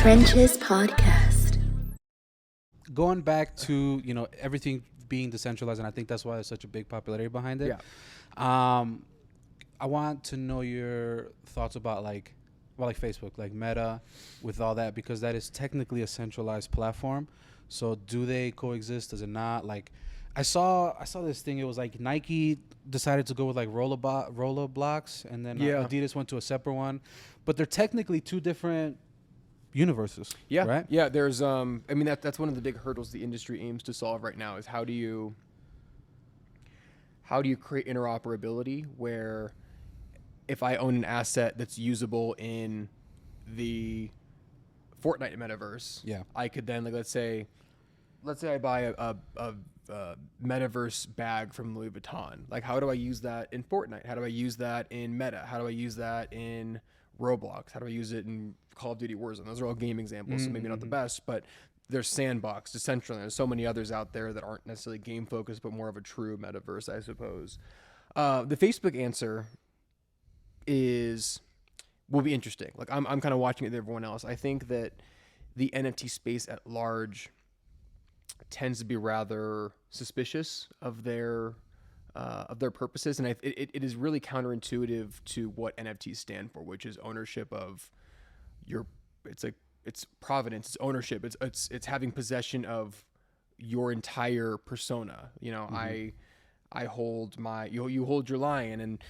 Trenches Podcast. Going back to, everything being decentralized, and I think that's why there's such a big popularity behind it. Yeah. I want to know your thoughts about like Facebook, like Meta, with all that, because that is technically a centralized platform. So do they coexist? Does it not? Like, I saw this thing. It was like Nike decided to go with like roller blocks, and then Adidas went to a separate one, but they're technically two different universes. Yeah. Right. Yeah. There's that's one of the big hurdles the industry aims to solve right now is how do you create interoperability where if I own an asset that's usable in the Fortnite metaverse, I could then, like, let's say I buy a metaverse bag from Louis Vuitton. Like, how do I use that in Fortnite? How do I use that in Meta? How do I use that in Roblox? How do I use it in Call of Duty Warzone? Those are all game examples, so maybe not the best, but there's Sandbox, Decentraland. There's so many others out there that aren't necessarily game focused, but more of a true metaverse, I suppose. The Facebook answer will be interesting. Like, I'm kind of watching it with everyone else. I think that the NFT space at large tends to be rather suspicious of their purposes, and it is really counterintuitive to what NFTs stand for, which is ownership of it's provenance, it's ownership, it's having possession of your entire persona. I hold you hold your lion, and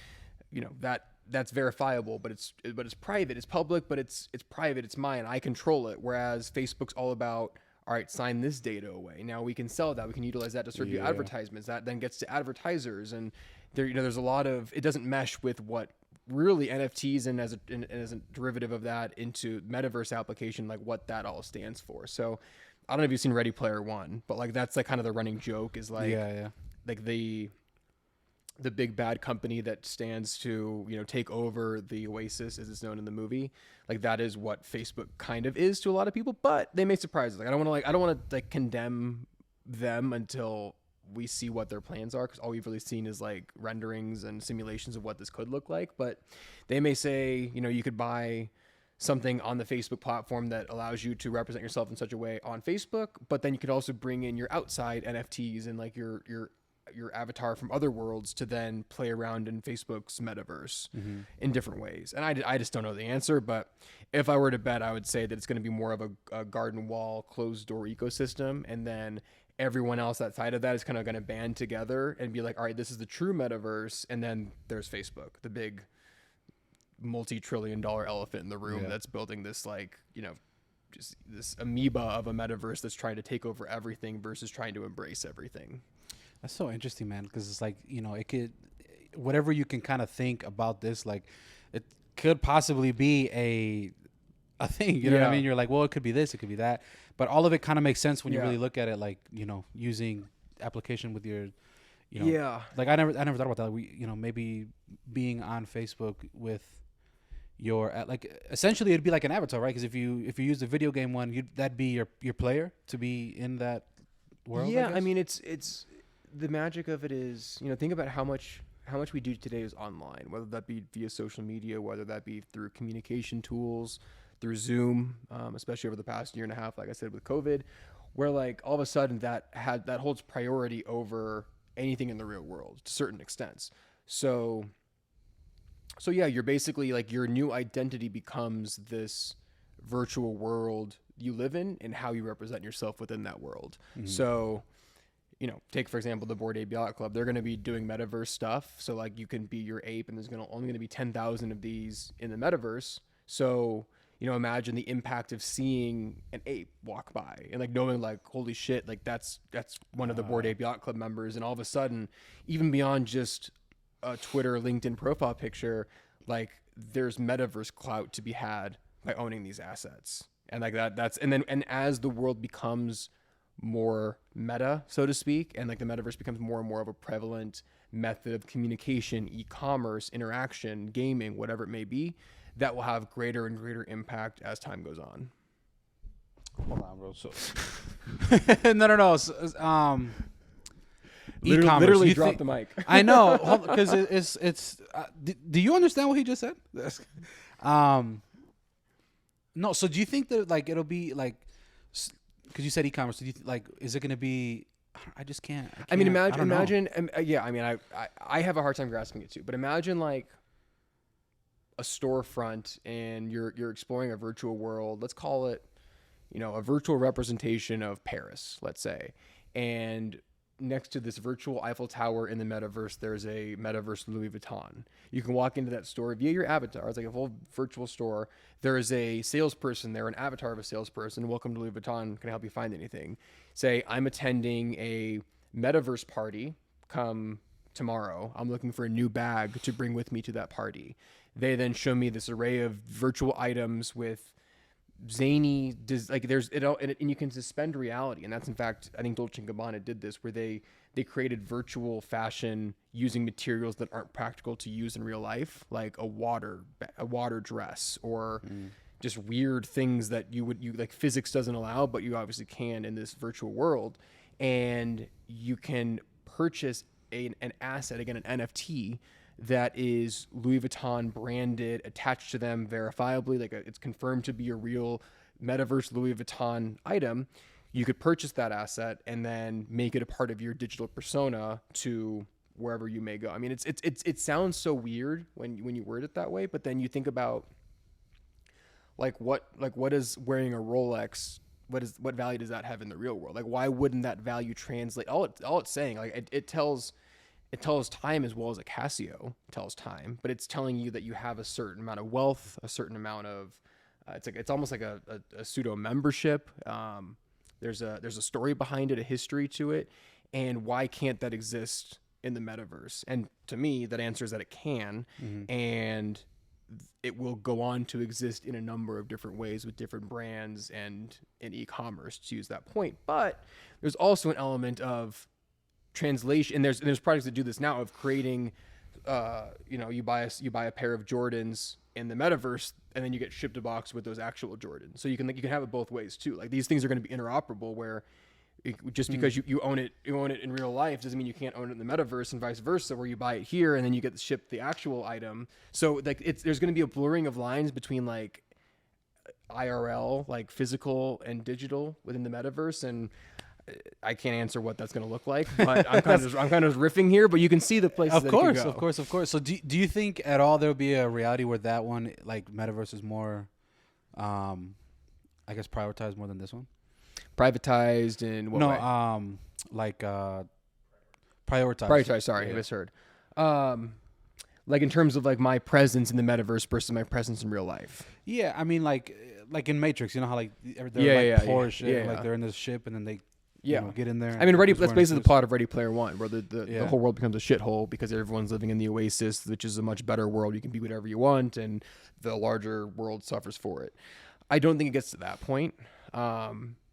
that's verifiable, but it's private. It's public, but it's private. It's mine. I control it. Whereas Facebook's all about, all right, sign this data away. Now we can sell that. We can utilize that to serve you advertisements. That then gets to advertisers, and there's a lot of, it doesn't mesh with what really NFTs and as a derivative of that into metaverse application, like what that all stands for. So I don't know if you've seen Ready Player One, but like that's like kind of the running joke is like like the big bad company that stands to take over the Oasis as it's known in the movie. Like that is what Facebook kind of is to a lot of people, but they may surprise us. Like I don't want to condemn them until we see what their plans are, because all we've really seen is like renderings and simulations of what this could look like. But they may say you could buy something on the Facebook platform that allows you to represent yourself in such a way on Facebook, but then you could also bring in your outside NFTs and like your avatar from other worlds to then play around in Facebook's metaverse in different ways. And I just don't know the answer, but if I were to bet, I would say that it's going to be more of a garden wall, closed door ecosystem. And then everyone else outside of that is kind of going to band together and be like, all right, this is the true metaverse. And then there's Facebook, the big multi-trillion-dollar elephant in the room that's building this, like, just this amoeba of a metaverse that's trying to take over everything versus trying to embrace everything. That's so interesting, man, because it's like, it could, whatever you can kind of think about this, like it could possibly be a thing, you know what I mean? You're like, well, it could be this, it could be that, but all of it kind of makes sense when you really look at it, like, using application with your, like I never thought about that. We, maybe being on Facebook with your, like, essentially it'd be like an avatar, right? Because if you use the video game one, that'd be your player to be in that world. Yeah, I mean, it's the magic of it is, think about how much we do today is online, whether that be via social media, whether that be through communication tools, through Zoom, especially over the past year and a half, like I said, with COVID, where like all of a sudden that holds priority over anything in the real world to certain extents. So yeah, you're basically like your new identity becomes this virtual world you live in and how you represent yourself within that world. So take, for example, the Bored Ape Yacht Club. They're going to be doing metaverse stuff. So like you can be your ape, and there's only going to be 10,000 of these in the metaverse. So, imagine the impact of seeing an ape walk by and like knowing like, holy shit, like that's one of the Bored Ape Yacht Club members. And all of a sudden, even beyond just a Twitter, LinkedIn profile picture, like there's metaverse clout to be had by owning these assets. And like and as the world becomes more meta, so to speak, and like the metaverse becomes more and more of a prevalent method of communication, e-commerce, interaction, gaming, whatever it may be, that will have greater and greater impact as time goes on. Hold on, bro. So no. E-commerce. Literally drop the mic. I know, because it's. Do you understand what he just said? No, so do you think that like it'll be like, because you said e-commerce, do you like is it going to be? I just can't. I mean, I don't know. imagine. Yeah, I mean, I have a hard time grasping it too. But imagine like a storefront, and you're exploring a virtual world. Let's call it, a virtual representation of Paris, let's say, and next to this virtual Eiffel Tower in the metaverse, there's a metaverse Louis Vuitton. You can walk into that store via your avatar. It's like a full virtual store. There is a salesperson there, an avatar of a salesperson. Welcome to Louis Vuitton. Can I help you find anything? Say, I'm attending a metaverse party. Come tomorrow. I'm looking for a new bag to bring with me to that party. They then show me this array of virtual items with zany, like there's it all, and you can suspend reality. And that's, in fact, I think Dolce & Gabbana did this, where they created virtual fashion using materials that aren't practical to use in real life, like a water dress, or just weird things that you like physics doesn't allow, but you obviously can in this virtual world. And you can purchase an asset, again, an NFT, that is Louis Vuitton branded, attached to them verifiably, like it's confirmed to be a real metaverse Louis Vuitton item. You could purchase that asset and then make it a part of your digital persona to wherever you may go. I mean, it sounds so weird when you word it that way, but then you think about what is wearing a Rolex, what value does that have in the real world? Like, why wouldn't that value translate? All it's saying, like it tells time as well as a Casio tells time, but it's telling you that you have a certain amount of wealth, a certain amount of, it's almost like a pseudo membership. There's a story behind it, a history to it. And why can't that exist in the metaverse? And to me, that answers that it can, and it will go on to exist in a number of different ways with different brands and in e-commerce, to use that point. But there's also an element of translation, and there's products that do this now, of creating, you buy a pair of Jordans in the metaverse, and then you get shipped a box with those actual Jordans. So you can have it both ways too. Like, these things are going to be interoperable, where just because you own it in real life doesn't mean you can't own it in the metaverse, and vice versa, where you buy it here and then you get shipped the actual item. So like there's going to be a blurring of lines between like IRL, like physical and digital within the metaverse, and I can't answer what that's going to look like, but I'm kind of riffing here, but you can see the places. Of course. So do you think at all there'll be a reality where that one, like metaverse, is more, I guess, prioritized more than this one? Privatized in what way? Prioritized. Prioritized. Sorry, I misheard. Like in terms of like my presence in the metaverse versus my presence in real life. Yeah, I mean like in Matrix, you know how like they're they're in this ship and then they get in there. I mean, that's basically the plot of Ready Player One, where the whole world becomes a shithole because everyone's living in the Oasis, which is a much better world. You can be whatever you want, and the larger world suffers for it. I don't think it gets to that point.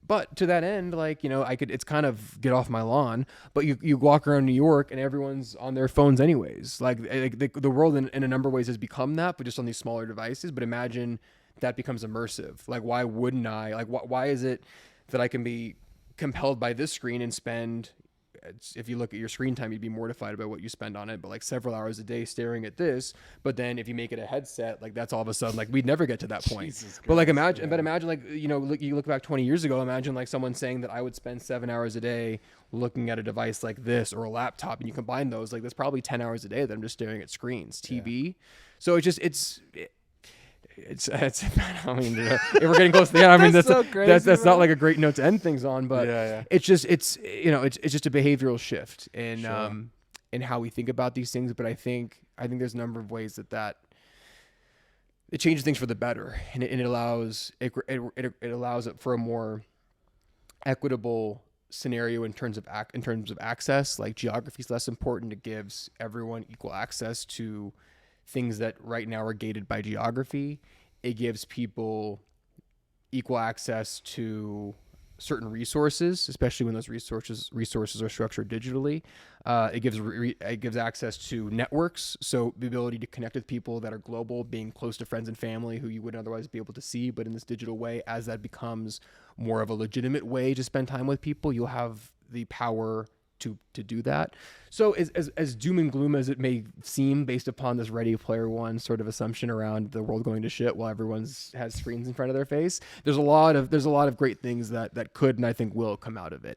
But to that end, like, it's kind of get off my lawn, but you walk around New York and everyone's on their phones anyways. Like the world in a number of ways has become that, but just on these smaller devices. But imagine that becomes immersive. Like, why wouldn't I? Like, why is it that I can be compelled by this screen and spend, if you look at your screen time, you'd be mortified about what you spend on it, but like several hours a day staring at this. But then if you make it a headset, like that's all of a sudden, like we'd never get to that point. But like imagine like, you look back 20 years ago, imagine like someone saying that I would spend 7 hours a day looking at a device like this or a laptop, and you combine those, like that's probably 10 hours a day that I'm just staring at screens, TV. Yeah. So it's I mean, if we're getting close to the end, I mean, that's so crazy, that's not like a great note to end things on, but it's just it's just a behavioral shift in in how we think about these things. But I think there's a number of ways that it changes things for the better, and it allows it for a more equitable scenario in terms of access. Like, geography is less important. It gives everyone equal access to things that right now are gated by geography. It gives people equal access to certain resources, especially when those resources are structured digitally. It gives access to networks, so the ability to connect with people that are global, being close to friends and family who you wouldn't otherwise be able to see, but in this digital way. As that becomes more of a legitimate way to spend time with people, you'll have the power to do that. So as doom and gloom as it may seem, based upon this Ready Player One sort of assumption around the world going to shit while everyone's has screens in front of there's a lot of great things that could and I think will come out of it.